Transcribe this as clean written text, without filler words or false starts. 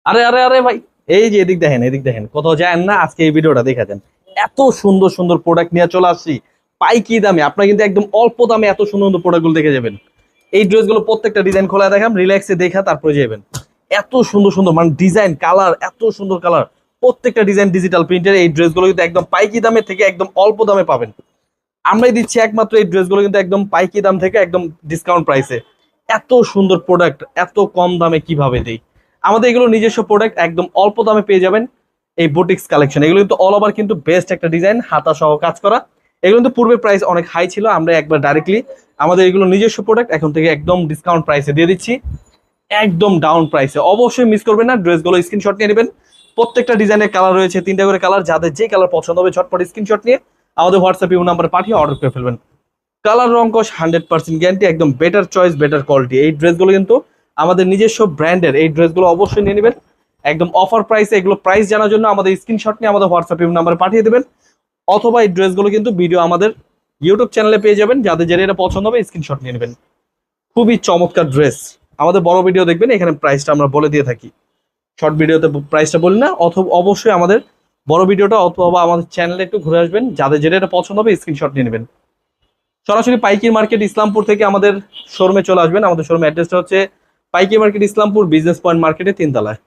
আরে আরে আরে ভাই, এই যে এদিক দেখেন, এদিক দেখেন, কোথাও যায় না, আজকে এই ভিডিওটা দেখে যান। এত সুন্দর সুন্দর প্রোডাক্ট নিয়ে চলে আসছি পাইকি দামে। আপনারা কিন্তু একদম অল্প দামে এত সুন্দর সুন্দর প্রোডাক্ট গুলো দেখে যাবেন। এই ড্রেসগুলো প্রত্যেকটা ডিজাইন খোলা দেখাম, রিল্যাক্সে দেখা তারপরে যাবেন। এত সুন্দর সুন্দর মানে ডিজাইন কালার, এত সুন্দর কালার, প্রত্যেকটা ডিজাইন ডিজিটাল প্রিন্টের। এই ড্রেসগুলো কিন্তু একদম পাইকি দামে থেকে একদম অল্প দামে পাবেন। আমরাই দিচ্ছি একমাত্র এই ড্রেসগুলো কিন্তু একদম পাইকি দাম থেকে একদম ডিসকাউন্ট প্রাইসে। এত সুন্দর প্রোডাক্ট এত কম দামে কিভাবে দেই? আমাদের এগুলো নিজস্ব প্রোডাক্ট, একদম অল্প দামে পেয়ে যাবেন। এই বুটিক্স কালেকশন এগুলো কিন্তু অল ওভার কিন্তু বেস্ট একটা ডিজাইন, হাতা সহ কাজ করা। এগুলো কিন্তু পূর্বে প্রাইস অনেক হাই ছিল, আমরা একবার ডাইরেক্টলি আমাদের এগুলো নিজস্ব প্রোডাক্ট এখন থেকে একদম ডিসকাউন্ট প্রাইসে দিয়ে দিচ্ছি, একদম ডাউন প্রাইসে। অবশ্যই মিস করবেন না, ড্রেসগুলো স্ক্রিনশট নিয়ে নেবেন। প্রত্যেকটা ডিজাইনের কালার রয়েছে, 3টা করে কালার, যাদের যে কালার পছন্দ হবে ঝটপট স্ক্রিনশট নিয়ে আমাদের হোয়াটসঅ্যাপ ইউ নাম্বারে পাঠিয়ে অর্ডার করে ফেলবেন। কালার রং কস 100% গ্যারান্টি, একদম বেটার চয়েস বেটার কোয়ালিটি। এই ড্রেসগুলো কিন্তু আমাদের নিজস্ব ব্র্যান্ডের, এই ড্রেসগুলো অবশ্যই নিয়ে নেবেন একদম অফার প্রাইসে। এগুলো প্রাইস জানার জন্য আমাদের স্ক্রিনশট নিয়ে আমাদের হোয়াটসঅ্যাপ ইউ নাম্বারে পাঠিয়ে দেবেন, অথবা এই ড্রেসগুলো কিন্তু ভিডিও আমাদের ইউটিউব চ্যানেলে পেয়ে যাবেন। যাদের যেটা এটা পছন্দ হবে স্ক্রিনশট নিয়ে নেবেন। খুবই চমৎকার ড্রেস। আমাদের বড় ভিডিও দেখবেন, এখানে প্রাইসটা আমরা বলে দিয়ে থাকি, শর্ট ভিডিওতে প্রাইসটা বলি না। অথবা অবশ্যই আমাদের বড় ভিডিওটা অথবা আমাদের চ্যানেলে একটু ঘুরে আসবেন, যাদের যেটা এটা পছন্দ হবে স্ক্রিনশট নিয়ে নেবেন। সরাসরি পাইকারি মার্কেট ইসলামপুর থেকে আমাদের শোরুমে চলে আসবেন। আমাদের শোরুম অ্যাড্রেসটা হচ্ছে পাইকারি মার্কেট ইসলামপুর, বিজনেস পয়েন্ট মার্কেটে 3 তলায়।